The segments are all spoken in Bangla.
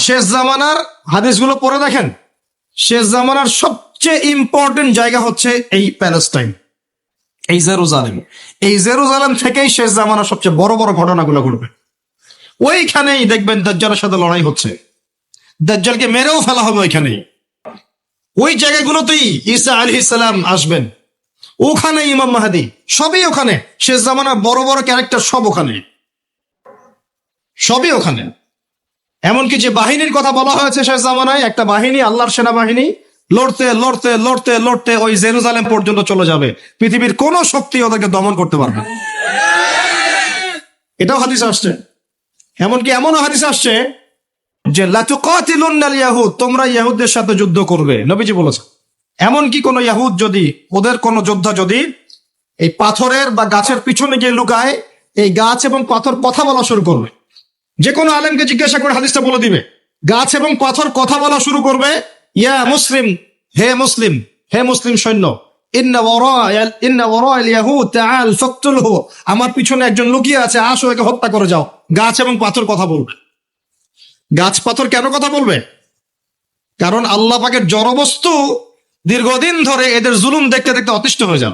শেষ জামানার হাদিসগুলো পড়ে দেখেন, শেষ জামানার সবচেয়ে ইম্পর্টেন্ট জায়গা হচ্ছে এই প্যালেস্টাইন, এই জেরুজালেম। এই জেরুজালেম থেকেই শেষ জামানার সবচেয়ে বড় বড় ঘটনাগুলো ঘটবে। ওইখানেই দেখবেন দাজ্জালের সাথে লড়াই হচ্ছে, দাজ্জালকে মেরেও ফেলা হবে ওইখানেই। ওই জায়গাগুলোতেই ঈসা আলাইহিস সালাম আসবেন, ওখানে ইমাম মাহদী, সবই ওখানে। শেষ জামানার বড় বড় ক্যারেক্টার সব ওখানে, সবই ওখানে। এমনকি যে বাহিনীর কথা বলা হয়েছে শেষ জামানায়, একটা বাহিনী, আল্লাহর সেনাবাহিনী, লড়তে লড়তে লড়তে লড়তে ওই জেরুজালেম পর্যন্ত চলে যাবে। পৃথিবীর কোন শক্তি ওদেরকে দমন করতে পারবে না। এটাও হাদিস আসছে। এমনকি এমনও হাদিস আসছে যে লাতুকাতিলুন্নাল ইয়াহুদ, তোমরা ইহুদদের সাথে যুদ্ধ করবে, নবীজি বলেছেন। এমনকি কোন ইহুদ যদি, ওদের কোন যোদ্ধা যদি এই পাথরের বা গাছের পিছনে গিয়ে লুকায়, এই গাছ এবং পাথর কথা বলা শুরু করবে। যে কোনো আলেমকে জিজ্ঞাসা করে হাদিসটা বলে দিবে। গাছ এবং পাথর কথা বলা শুরু করবে, ইয়া মুসলিম, হে মুসলিম, হে মুসলিম সৈন্য, ইন্না ওয়ারা'আল ইয়াহুদ তাআল ফাকতুলহু, আমার পিছনে একজন লুকিয়ে আছে, আসো একে হত্যা করে যাও। গাছ এবং পাথর কথা বলবে। গাছ পাথর কেন কথা বলবে? কারণ আল্লাহ পাকের জড়বস্তু দীর্ঘদিন ধরে এদের জুলুম দেখতে দেখতে অতিষ্ঠ হয়ে যান।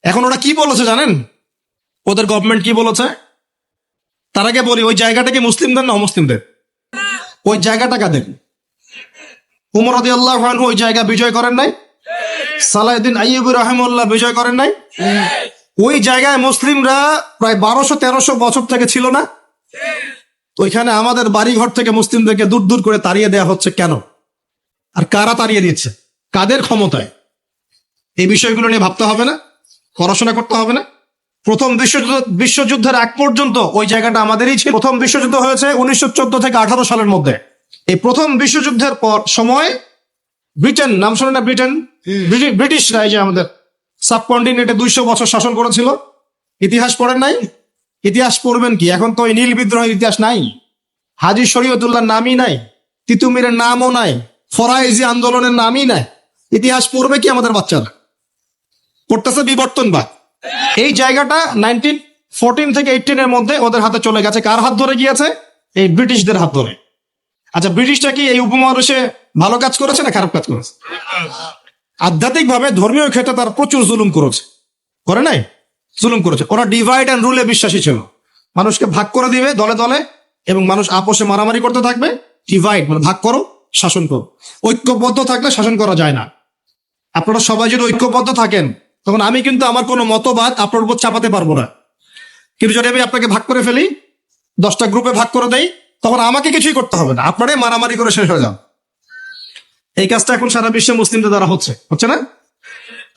এখন ওরা কি বলেছে জানেন? ওদের গভর্নমেন্ট কি বলেছে? তার আগে বলি, ওই জায়গাটা কি মুসলিমদের না অমুসলিমদের? ওই জায়গাটা কাদের? উমর রাদিয়াল্লাহু আনহু ওই জায়গা বিজয় করেন নাই? সালাহউদ্দিন আইয়ুবী রাহিমাহুল্লাহ বিজয় করেন নাই? ওই জায়গায় মুসলিমরা প্রায় 1200-1300 বছর থেকে ছিল না? ওইখানে আমাদের বাড়িঘর থেকে মুসলিমদেরকে দূর দূর করে তাড়িয়ে দেওয়া হচ্ছে কেন? আর কারা তাড়িয়ে দিচ্ছে? কাদের ক্ষমতায়? এই বিষয়গুলো নিয়ে ভাবতে হবে না? পড়াশোনা করতে হবে না? প্রথম বিশ্বযুদ্ধের আগ পর্যন্ত ওই জায়গাটা আমাদেরই ছিল। প্রথম বিশ্বযুদ্ধ হয়েছে 1914 থেকে 18 সালের মধ্যে। এই প্রথম বিশ্বযুদ্ধের পর সময় ব্রিটেন, নাম শোনেন না? ব্রিটেন, ব্রিটিশরা এই যে আমাদের সাবকন্টিনেন্টে 200 বছর শাসন করেছিল। ইতিহাস পড়েন নাই? ইতিহাস পড়বেন কি? এখন তো ওই নীল বিদ্রোহের ইতিহাস নাই, হাজী শরীয়তুল্লাহর নামই নাই, তিতুমিরের নামও নাই, ফরাইজি আন্দোলনের নামই নাই। ইতিহাস পড়বে কি আমাদের বাচ্চারা? পড়তেছে বিবর্তনবাদ। এই জায়গাটা 1914 থেকে 18 এর মধ্যে ওদের হাতে চলে গেছে। কার হাত ধরে গিয়েছে? এই ব্রিটিশদের হাত ধরে। আচ্ছা, ব্রিটিশটা কি এই উপমহাদেশে ভালো কাজ করেছে না খারাপ কাজ করেছে? আধ্যাত্মিক ভাবে, ধর্মীয় ক্ষেত্রে তার প্রচুর জুলুম করেছে, করে নাই? জুলুম করেছে। ওরা ডিভাইড অ্যান্ড রুলে বিশ্বাসী ছিল। মানুষকে ভাগ করে দিবে দলে দলে, এবং মানুষ আপোষে মারামারি করতে থাকবে। ডিভাইড মানে ভাগ করো, শাসন করো। ঐক্যবদ্ধ থাকলে শাসন করা যায় না। আপনারা সবাই যদি ঐক্যবদ্ধ থাকেন, তখন আমি কিন্তু আমার কোনো মতবাদ আপনার উপর চাপাতে পারবো না। কিন্তু যদি আমি আপনাকে ভাগ করে ফেলি, 10টা গ্রুপে ভাগ করে দেই, তখন আমাকে কিছুই করতে হবে না, আপনারাই মারামারি করে শেষ হয়ে যান। এই কাজটা এখন সারা বিশ্বে মুসলিমদের দ্বারা হচ্ছে না?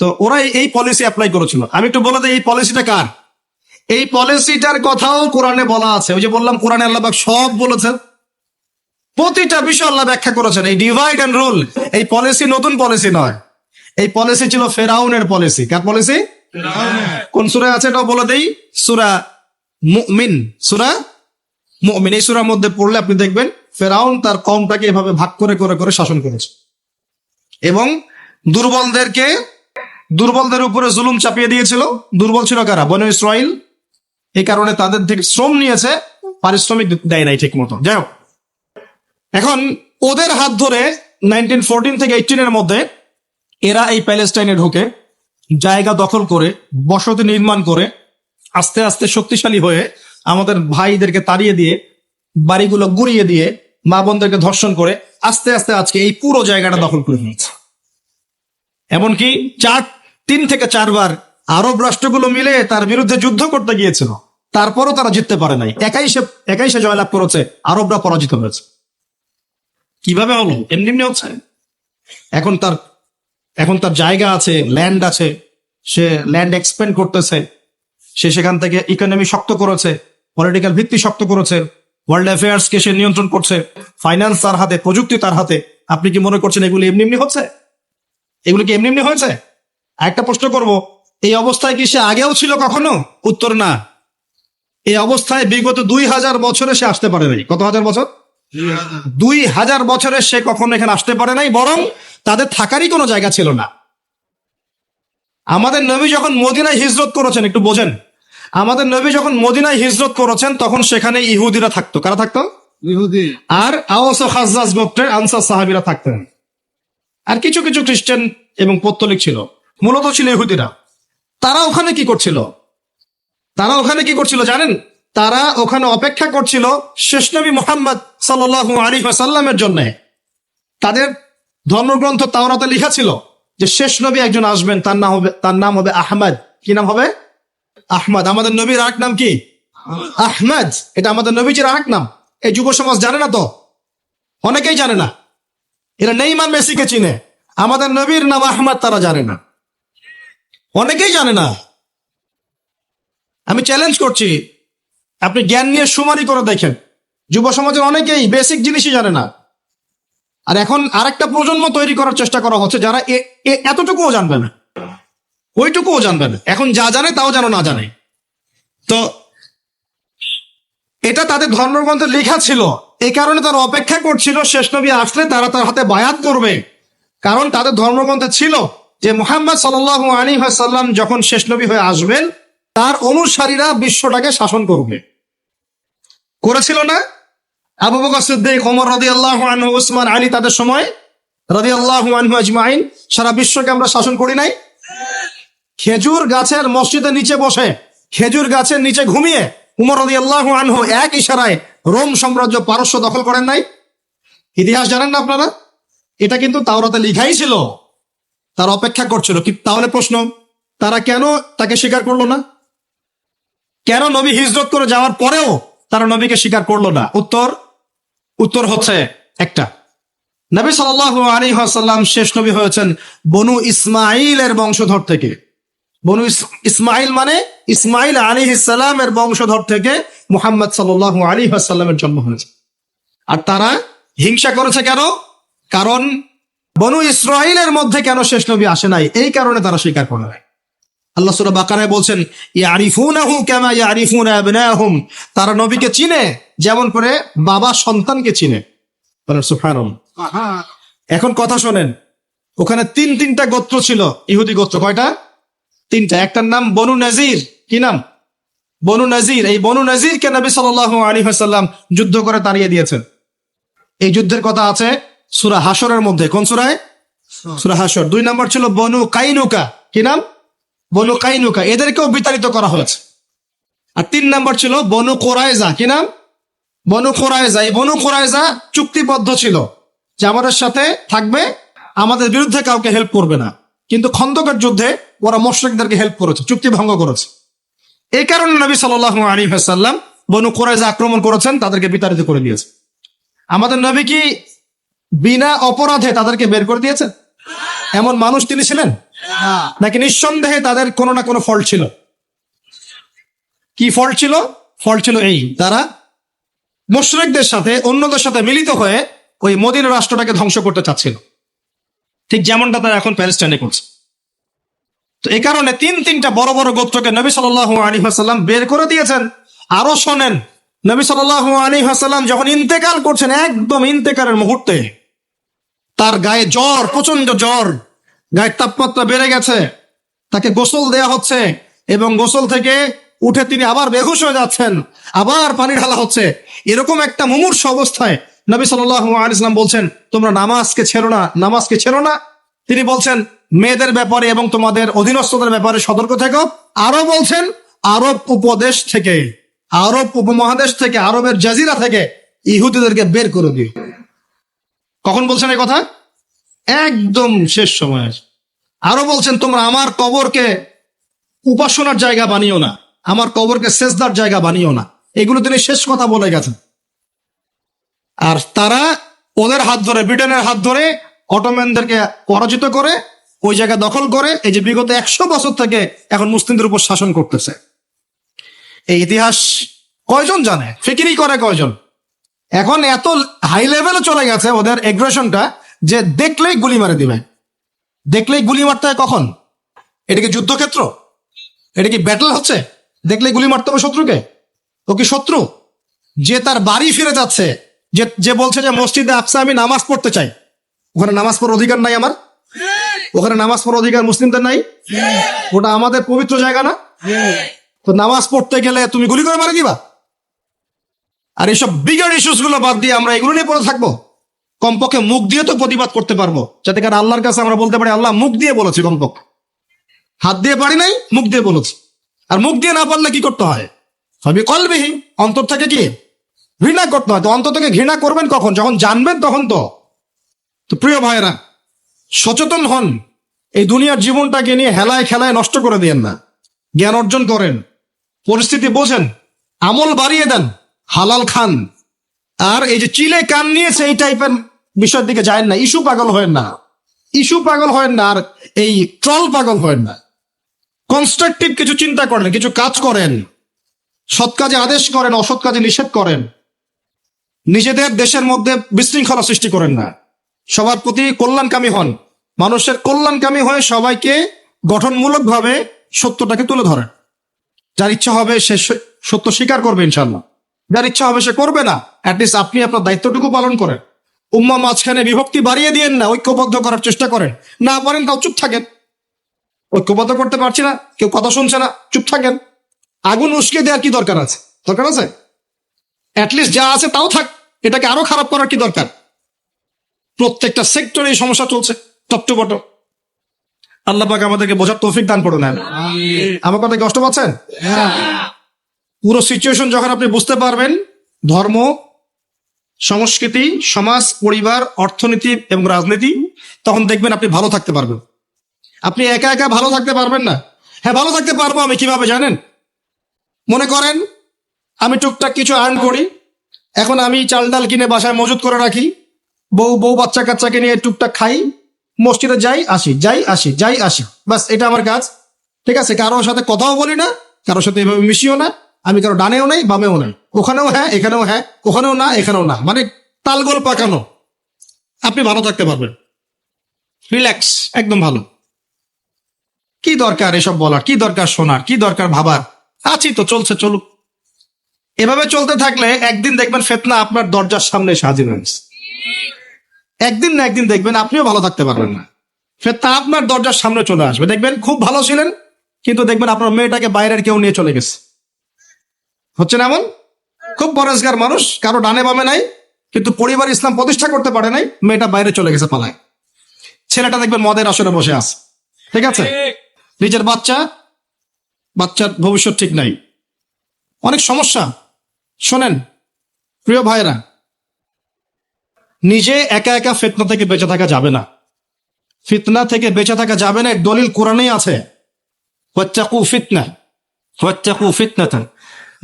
তো ওরা এই পলিসি অ্যাপ্লাই করেছিল। আমি একটু বলে দিই এই পলিসিটা কার। এই পলিসিটার কথাও কোরআনে বলা আছে। ওই যে বললাম, কোরআনে আল্লাহ পাক সব বলেছেন, প্রতিটা বিষয় আল্লাহ ব্যাখ্যা করেছেন। এই ডিভাইড অ্যান্ড রুল, এই পলিসি নতুন পলিসি নয়। এই পলিসি ছিল ফেরাউনের পলিসি। কার পলিসি? কোন সূরা আছে এটাও বলে দেই, সূরা মুমিন। সূরা মুমিন, এই সূরার মধ্যে পড়লে আপনি দেখবেন ফেরাউন তার কওমটাকে এভাবে ভাগ করে করে করে শাসন করেছে, এবং দুর্বলদের উপরে জুলুম চাপিয়ে দিয়েছিল। দুর্বল ছিল কারা? বনু ইসরাইল। এই কারণে তাদের থেকে শ্রম নিয়েছে, পারিশ্রমিক দেয় নাই ঠিক মতো। যাই হোক, এখন ওদের হাত ধরে 1914 থেকে 18 এর মধ্যে এরা এই প্যালেস্টাইনে ঢোকে, জায়গা দখল করে, বসতি নির্মাণ করে, আস্তে আস্তে শক্তিশালী হয়ে আমাদের ভাইদেরকে তাড়িয়ে দিয়ে, বাড়িগুলো গুড়িয়ে দিয়ে, মা বোনদেরকে ধর্ষণ করে আস্তে আস্তে আজকে এই পুরো জায়গাটা দখল করে নিয়েছে। এমনকি 3 থেকে 4 বার আরব রাষ্ট্রগুলো মিলে তার বিরুদ্ধে যুদ্ধ করতে গিয়েছিল, তারপরও তারা জিততে পারে নাই। একাই সে জয়লাভ করেছে, আরবরা পরাজিত হয়েছে। কিভাবে হলো? এমনি হচ্ছে। এখন তার জায়গা আছে, ল্যান্ড আছে, সে ল্যান্ড এক্সপেন্ড করতেছে, সে সেখান থেকে ইকোনমি শক্ত করেছে, পলিটিক্যাল ভিত্তি শক্ত করেছে, ওয়ার্ল্ড অ্যাফেয়ার্স কে সে নিয়ন্ত্রণ করছে, ফাইন্যান্স তার হাতে, প্রযুক্তি তার হাতে। আপনি কি মনে করছেন এগুলো এমনি হচ্ছে? এগুলো কি এমনি হয়েছে? একটা প্রশ্ন করব, এই অবস্থায় কি সে আগেও ছিল কখনো? উত্তর না। এই অবস্থায় বিগত 2000 বছরে সে আসতে পারে নাই। কত হাজার বছর? 2000 বছরে সে কখনো এখানে আসতে পারে নাই, বরং তাদের থাকারই কোনো জায়গা ছিল না। আমাদের নবী যখন মদিনায় হিজরত করেছেন, একটু বোঝেন, আমাদের নবী যখন মদিনায় হিজরত করেছেন তখন সেখানে ইহুদিরা থাকতো। কারা থাকতো? আর আওস ও খাজ্জাজ গোত্রের আনসার সাহাবীরা থাকতেন। আর কিছু কিছু খ্রিস্টান এবং পৌত্তলিক ছিল, মূলত ছিল ইহুদিরা। তারা ওখানে কি করছিল? জানেন? তারা ওখানে অপেক্ষা করছিল শেষ নবী মুহাম্মদ সাল্লাল্লাহু আলাইহি ওয়াসাল্লামের জন্য। তাদের ধর্মগ্রন্থ তাওরাতে লেখা ছিল যে শেষ নবী একজন আসবেন, তার নাম হবে আহমদ। কি নাম হবে? আহমদ। আমাদের নবীর আরেক নাম কি? আহমদ। এটা আমাদের নবীজির আরেক নাম। এই যুব সমাজ জানে না তো, অনেকেই জানে না। এরা নেইমার মেসিকে চিনে, আমাদের নবীর নাম আহমদ তারা জানে না, অনেকেই জানে না। আমি চ্যালেঞ্জ করছি, আপনি জ্ঞান নিয়ে সুমারি করে দেখেন, যুব সমাজের অনেকেই বেসিক জিনিসই জানে না। আর এখন আরেকটা প্রজন্ম তৈরি করার চেষ্টা করা হচ্ছে যারা এতটুকুও জানবে না, ওইটুকুও জানবে না। এখন যা জানে তাও যেন না জানে। তো এটা তাদের ধর্মগ্রন্থে লেখা ছিল, এই কারণে তারা অপেক্ষা করছিল শেষ নবী আসলে তারা তার হাতে বায়াত করবে। কারণ তাদের ধর্মগ্রন্থে ছিল যে মুহাম্মদ সাল্লাল্লাহু আলাইহি ওয়াসাল্লাম যখন শেষ নবী হয়ে আসবেন, তার অনুসারীরা বিশ্বটাকে শাসন করবে। করেছিল না? আবু বকর সিদ্দিক, ওমর রাদিয়াল্লাহু আনহু, উসমান, আলী, তাদের সময় রাদিয়াল্লাহু আনহু আজমাইন সারা বিশ্বকে আমরা শাসন করি নাই? খেজুর গাছের মসজিদের নিচে বসে, খেজুর গাছের নিচে ঘুমিয়ে উমর রাদিয়াল্লাহু আনহু এক ইশারায় রোম সাম্রাজ্য পারস্য দখল করেন নাই? ইতিহাস জানেন না আপনারা? এটা কিন্তু তাওরাতে লেখাই ছিল। তারা অপেক্ষা করছিল কি? তাহলে প্রশ্ন, তারা কেন তাকে স্বীকার করলো না? কেন নবী হিজরত করে যাওয়ার পরেও তারা নবীকে স্বীকার করলো না? উত্তর হচ্ছে একটা, নবী সাল্লাল্লাহু আলাইহি ওয়াসাল্লাম শেষ নবী হয়েছেন বনু ইসমাইলের বংশধর থেকে। বনু ইসমাইল মানে ইসমাইল আলাইহিস সালামের বংশধর থেকে মুহাম্মদ সাল্লাল্লাহু আলাইহি ওয়াসাল্লামের জন্ম হয়েছে। আর তারা হিংসা করেছে কেন? কারণ বনু ইসরাইলের মধ্যে কেন শেষ নবী আসে নাই, এই কারণে তারা স্বীকার করে নাই। আল্লাহ সূরা বাকারায় বলছেন, ইয়ারিফুনাহু কামা ইয়ারিফুনা আবনাহুম, তারা নবীকে চিনে যেমন করে বাবা সন্তানকে চিনে। সুবহানাল্লাহ। এখন কথা শোনেন, ওখানে তিনটা গোত্র ছিল, ইহুদি গোত্র। কয়টা? তিনটা। একটার নাম বনু নাজির। কি নাম? বনু নাজির। এই বনু নাজিরকে নবী সাল্লাল্লাহু আলাইহি ওয়াসাল্লাম যুদ্ধ করে তাড়িয়ে দিয়েছেন। এই যুদ্ধের কথা আছে সূরা হাশরের মধ্যে। কোন সূরায়? সূরা হাশর। 2 নম্বর ছিল বনু কাইনুকা। কি নাম? বনু কাইনুকা। এদেরকেও বিতাড়িত করা হয়েছে। আর 3 নম্বর ছিল বনু কোরাইজা। কি নাম? বনু কোরাইজা। এই বনু কোরাইজা চুক্তিবদ্ধ ছিল যে আমাদের সাথে থাকবে, আমাদের বিরুদ্ধে কাউকে হেল্প করবে না। কিন্তু খন্দকের যুদ্ধে ওরা মুশরিকদেরকে হেল্প করেছে, চুক্তি ভঙ্গ করেছে। এই কারণে নবী সাল্লাল্লাহু আলাইহি ওয়াসাল্লাম বনু কোরাইজা আক্রমণ করেছেন, তাদেরকে বিতাড়িত করে দিয়েছে। আমাদের নবী কি বিনা অপরাধে তাদেরকে বের করে দিয়েছেন? এমন মানুষ তিনি ছিলেন? নাকি নিঃসন্দেহে তাদের কোনো না কোনো ফল্ট ছিল? কি ফল্ট ছিল? ফল্ট ছিল এই, তারা মুশরিকদের সাথে, অন্যদের সাথে মিলিত হয়ে ওই মদিনা রাষ্ট্রটাকে ধ্বংস করতে চাচ্ছিল, ঠিক যেমনটা তারা এখন প্যালেস্টাইনে করছে। তো এই কারণে তিনটা বড় বড় গোত্রকে নবী সাল্লাল্লাহু আলাইহি ওয়াসাল্লাম বের করে দিয়েছেন। আরো শোনেন, নবী সাল্লাল্লাহু আলাইহি ওয়াসাল্লাম যখন ইন্তেকাল করছেন, একদম ইন্তেকালের মুহূর্তে তার গায়ে জ্বর, প্রচন্ড জ্বর, গায়ের তাপমাত্রা বেড়ে গেছে, তাকে গোসল দেয়া হচ্ছে এবং গোসল থেকে উঠে তিনি আবার বেহুশ হয়ে যাচ্ছেন, আবার পানি ঢালা হচ্ছে। এরকম একটা মুমূর্ষু অবস্থায় নবী সাল্লাল্লাহু আলাইহি ওয়াসাল্লাম বলছেন, তোমরা নামাজকে ছেড়ো না। তিনি বলছেন মেয়েদের ব্যাপারে এবং তোমাদের অধীনস্থদের ব্যাপারে সতর্ক থেকো। আরো বলছেন আরব উপমহাদেশ থেকে, আরবের জাজিরা থেকে ইহুদিদেরকে বের করে দিও। কখন বলছেন এই কথা? একদম শেষ সময় আছে। আরো বলছেন তোমরা আমার কবরকে উপাসনার জায়গা বানিও না, আমার কবরকে সেজদার জায়গা বানিও না। এগুলো তিনি শেষ কথা বলে গেছেন। আর তারা ওদের হাত ধরে, ব্রিটেনের হাত ধরে অটোম্যানদেরকে পরাজিত করে ওই জায়গা দখল করে এই যে বিগত 100 বছর থেকে এখন মুসলিমদের উপর শাসন করতেছে। এই ইতিহাস কয়জন জানে? ফিকিরি করে কয়জন? এখন এত হাই লেভেলে চলে গেছে ওদের এগ্রেশনটা যে দেখলেই গুলি মারে দিবে। দেখলেই গুলি মারতে হয় কখন? এটা কি যুদ্ধক্ষেত্র? এটা কি ব্যাটল হচ্ছে? দেখলেই গুলি মারতে হবে শত্রুকে? ও কি শত্রু? যে তার বাড়ি ফিরে যাচ্ছে, যে বলছে যে মসজিদে আকসা আমি নামাজ পড়তে চাই, ওখানে নামাজ পড়ার অধিকার নাই আমার? ওখানে নামাজ পড়ার অধিকার মুসলিমদের নাই? ওটা আমাদের পবিত্র জায়গা না? তো নামাজ পড়তে গেলে তুমি গুলি করে মারে দিবা? আর এইসব বিগার ইস্যুস গুলো বাদ দিয়ে আমরা এগুলো নিয়ে পড়ে থাকবো? কমপক্ষে মুখ দিয়ে তো প্রতিবাদ করতে পারবো, যাতে করে আল্লাহর কাছে আমরা বলতে পারি আল্লাহ মুখ দিয়ে বলেছি, কমপক্ষে হাত দিয়ে পারি নাই, মুখ দিয়ে বলেছি। আর মুখ দিয়ে না পারলে কি করতে হয়? সবই কলবিহি, অন্তর থেকে কি ঘৃণা করতে হয়। তো অন্তর থেকে ঘৃণা করবেন কখন? যখন জানবেন তখন। তো প্রিয় ভাইরা, সচেতন হন, এই দুনিয়ার জীবনটাকে নিয়ে হেলায় খেলায় নষ্ট করে দিয়েন না। জ্ঞান অর্জন করেন, পরিস্থিতি বোঝেন, আমল বাড়িয়ে দেন, হালাল খান। আর এই যে চিলে কান নিয়েছে এই টাইপের বিষয়ের দিকে যায় না। ইস্যু পাগল হয় না, ইস্যু পাগল হয় না, আর এই ট্রল পাগল হয় না। কনস্ট্রাকটিভ কিছু চিন্তা করেন, কিছু কাজ করেন, সৎ কাজে আদেশ করেন, অসৎ কাজে নিষেধ করেন। নিজেদের দেশের মধ্যে বিশৃঙ্খলা সৃষ্টি করেন না, সবার প্রতি কল্যাণকামী হন। মানুষের কল্যাণকামী হয়ে সবাইকে গঠনমূলকভাবে সত্যটাকে তুলে ধরেন। যার ইচ্ছা হবে সে সত্য স্বীকার করবে ইনশাল্লাহ, যার ইচ্ছা হবে সে করবে না। অ্যাটলিস্ট আপনি আপনার দায়িত্বটুকু পালন করেন। উম্মাহ মাঝখানে বিভক্তি বাড়িয়ে দিয়েন না, ঐক্যবদ্ধ করার চেষ্টা করেন। না পারেন তাও চুপ থাকেন। ঐক্যবদ্ধ করতে পারছি না, কেউ কথা শুনছে না, চুপ থাকেন। আগুন উস্কে দেওয়ার কি দরকার আছে? দরকার আছে? অ্যাটলিস্ট যা আছে তাও থাক, এটাকে আরো খারাপ করার কি দরকার? প্রত্যেকটা সেক্টরে এই সমস্যা চলছে, টপ টু বটম। আল্লাহ পাক আমাদেরকে বোঝার তৌফিক দান করুন। আমার কথা কষ্ট পাচ্ছেন? পুরো সিচুয়েশন যখন আপনি বুঝতে পারবেন, ধর্ম, সংস্কৃতি, সমাজ, পরিবার, অর্থনীতি এবং রাজনীতি, তখন দেখবেন আপনি ভালো থাকতে পারবেন। আপনি একা একা ভালো থাকতে পারবেন না। হ্যাঁ, ভালো থাকতে পারবো আমি কিভাবে জানেন? মনে করেন আমি টুকটাক কিছু আর্ন করি, এখন আমি চাল ডাল কিনে বাসায় মজুত করে রাখি, বউ বাচ্চা কাচ্চাকে নিয়ে টুকটাক খাই, মসজিদে যাই আসি, যাই আসি, যাই আসি, বাস এটা আমার কাজ। ঠিক আছে, কারোর সাথে কথাও বলি না, কারোর সাথে এভাবে মিশিও না। আমি কারো ডানেও নাই, বামেও নাই, ওখানেও হ্যাঁ, এখানেও হ্যাঁ, ওখানেও না, এখানেও না, মানে তালগোল পাকানো। আপনি ভালো থাকতে পারবেন, রিল্যাক্স, একদম ভালো। কি দরকার এসব বলার, কি দরকার শোনার, কি দরকার ভাবার? আছি তো, চলছে, চলুক। এভাবে চলতে থাকলে একদিন দেখবেন ফিতনা আপনার দরজার সামনে এসে হাজির হয়েছে। একদিন না একদিন দেখবেন আপনিও ভালো থাকতে পারবেন না, ফিতনা আপনার দরজার সামনে চলে আসবে। দেখবেন খুব ভালো ছিলেন, কিন্তু দেখবেন আপনার মেয়েটাকে বাইরের কেউ নিয়ে চলে গেছে। হচ্ছে না এমন? খুব পরেশগার মানুষ, কারো ডানে বামে নাই, কিন্তু পরিবার ইসলাম প্রতিষ্ঠা করতে পারে নাই, মেয়েটা বাইরে চলে গেছে পালায়। ছেলেটা দেখবেন মদের আসরে বসে আছে। ঠিক আছে, নিজের বাচ্চার ভবিষ্যৎ ঠিক নাই, অনেক সমস্যা। শোনেন প্রিয় ভাইরা, নিজে একা একা ফিতনা থেকে বেঁচে থাকা যাবে না। ফিতনা থেকে বেঁচে থাকা যাবে না, এর দলিল কোরআনেই আছে। ওয়াত্তাকু ফিতনা, ওয়াত্তাকু ফিতনাতান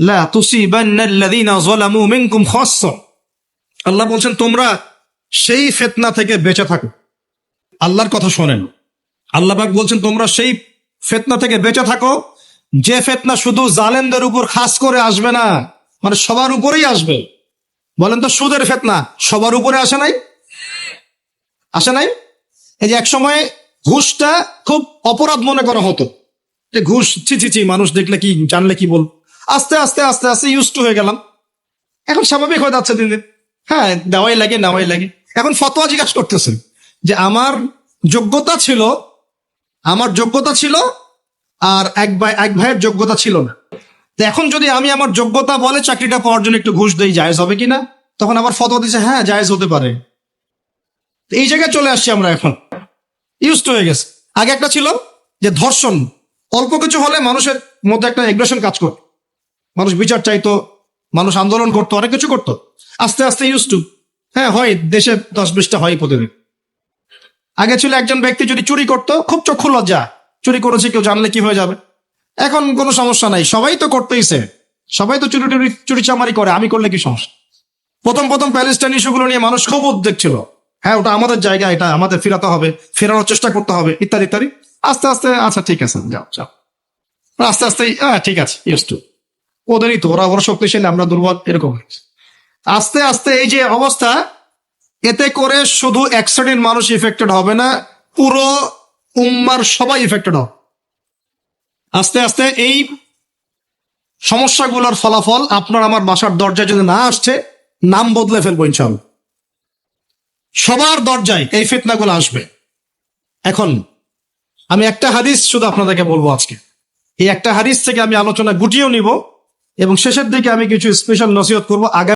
লা তুসিবান্নাল্লাযীনা যালামু মিনকুম খাসসা। আল্লাহ বলছেন তোমরা সেই ফিতনা থেকে বেঁচে থাকো। আল্লাহর কথা শোনেন, আল্লাহ পাক বলছেন তোমরা সেই ফিতনা থেকে বেঁচে থাকো, যে ফিতনা শুধু জালেমদের উপর খাস করে আসবে না, মানে সবার উপরেই আসবে। বলেন তো, সুদের ফিতনা সবার উপরে আসে নাই? আসে নাই? এই যে এক সময় ঘুষটা খুব অপরাধ মনে করা হতো, যে ঘুষ ছি, মানুষ দেখলে কি, জানলে কি বল। আস্তে আস্তে আস্তে আস্তে ইউজ টু হয়ে গেলাম, এখন স্বাভাবিক হয়ে যাচ্ছে দিন দিন। হ্যাঁ, নেওয়াই লাগে। এখন ফতোয়া জিজ্ঞাসা করতেছেন যে আমার যোগ্যতা ছিল আর এক ভাইয়ের যোগ্যতা ছিল না। এখন যদি আমি আমার যোগ্যতা বলে চাকরিটা পাওয়ার জন্য একটু ঘুষ দেই, জায়েজ হবে কিনা? তখন আবার ফতোয়া দিচ্ছে হ্যাঁ জায়েজ হতে পারে। এই জায়গায় চলে আসছি আমরা, এখন ইউজ টু হয়ে গেছে। আগে একটা ছিল যে ধর্ষণ, অল্প কিছু হলে মানুষের মধ্যে একটা এগ্রেশন কাজ করত, মানুষ বিচার চাইতো, মানুষ আন্দোলন করতো, অনেক কিছু করতো। আস্তে আস্তে ইউজ টু, হ্যাঁ হয়, দেশে 10-20টা হয় প্রতিদিন। আগে ছিল একজন ব্যক্তি যদি চুরি করতো, খুব চক্ষু লজ্জা, চুরি করেছে কেউ জানলে কি হয়ে যাবে। এখন কোনো সমস্যা নাই, সবাই তো করতেইছে, সবাই তো চুরি চামারি করে, আমি করলে কি সমস্যা? প্রথম প্যালেস্টাইন ইস্যুগুলো নিয়ে মানুষ খুব উদ্বেগ ছিল, হ্যাঁ ওটা আমাদের জায়গা, এটা আমাদের ফেরাতে হবে, ফেরানোর চেষ্টা করতে হবে, ইত্যাদি ইত্যাদি। আস্তে আস্তে আচ্ছা ঠিক আছে, যাও, আস্তে আস্তে হ্যাঁ ঠিক আছে, ইউজ টু। ওদেরই তো, ওরা শক্তিশালী, আমরা দুর্বল, এরকম। আস্তে আস্তে এই যে অবস্থা, এতে করে শুধু এক শ্রেণীর মানুষ ইফেক্টেড হবে না, পুরো উম্মার সবাই ইফেক্টেড হবে। আস্তে আস্তে এই সমস্যাগুলোর ফলাফল আপনার আমার বাসার দরজায় যদি না আসছে, নাম বদলে ফেলবো ইনশাআল্লাহ। সবার দরজায় এই ফিতনাগুলো আসবে। এখন আমি একটা হাদিস শুধু আপনাদেরকে বলবো আজকে, এই একটা হাদিস থেকে আমি আলোচনা গুটিয়েও নিব এবং শেষের দিকে আমি কিছু স্পেশাল নসিহত করবো।